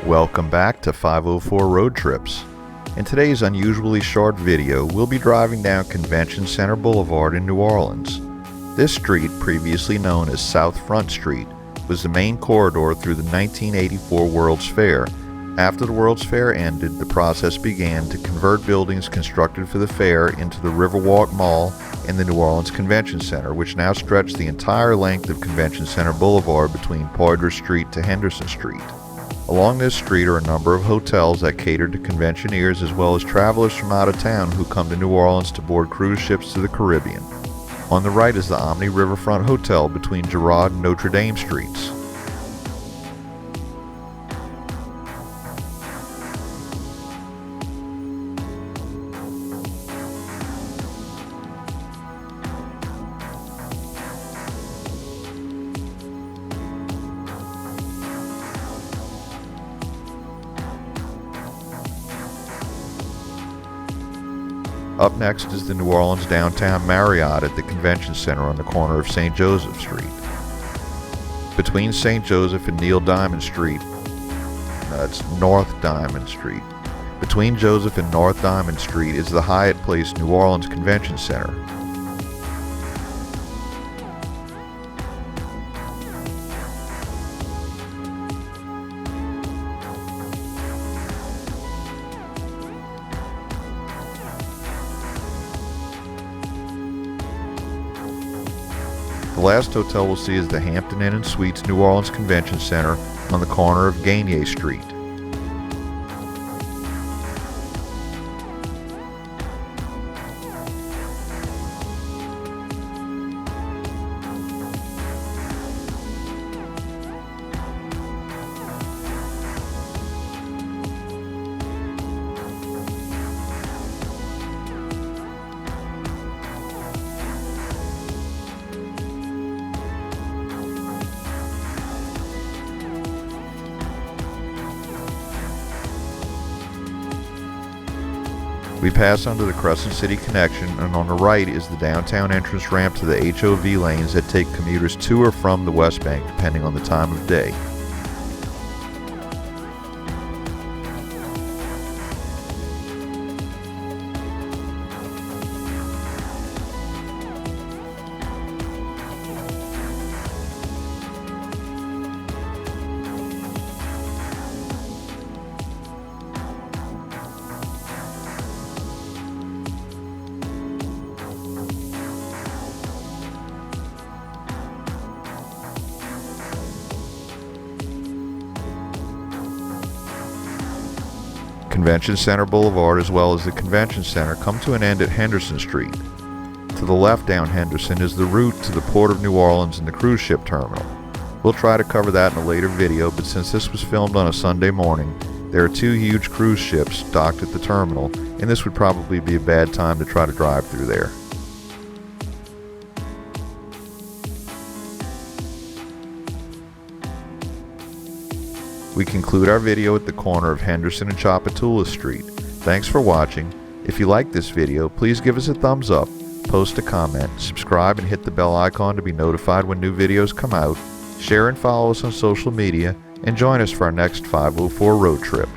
Welcome back to 504 Road Trips. In today's unusually short video, we'll be driving down Convention Center Boulevard in New Orleans. This street, previously known as South Front Street, was the main corridor through the 1984 World's Fair. After the World's Fair ended, the process began to convert buildings constructed for the fair into the Riverwalk Mall and the New Orleans Convention Center, which now stretch the entire length of Convention Center Boulevard between Poydras Street to Henderson Street. Along this street are a number of hotels that cater to conventioneers as well as travelers from out of town who come to New Orleans to board cruise ships to the Caribbean. On the right is the Omni Riverfront Hotel between Girard and Notre Dame Streets. Up next is the New Orleans downtown Marriott at the Convention Center on the corner of St. Joseph Street. Between St. Joseph and Neil Diamond Street, that's North Diamond Street. Between Joseph and North Diamond Street is the Hyatt Place New Orleans Convention Center. The last hotel we'll see is the Hampton Inn Suites New Orleans Convention Center on the corner of Gagne Street. We pass under the Crescent City Connection, and on the right is the downtown entrance ramp to the HOV lanes that take commuters to or from the West Bank depending on the time of day. Convention Center Boulevard as well as the Convention Center come to an end at Henderson Street. To the left down Henderson is the route to the Port of New Orleans and the cruise ship terminal. We'll try to cover that in a later video, but since this was filmed on a Sunday morning, there are two huge cruise ships docked at the terminal, and this would probably be a bad time to try to drive through there. We conclude our video at the corner of Henderson and Chapatula Street. Thanks for watching. If you like this video, please give us a thumbs up, post a comment, subscribe and hit the bell icon to be notified when new videos come out, share and follow us on social media, and join us for our next 504 road trip.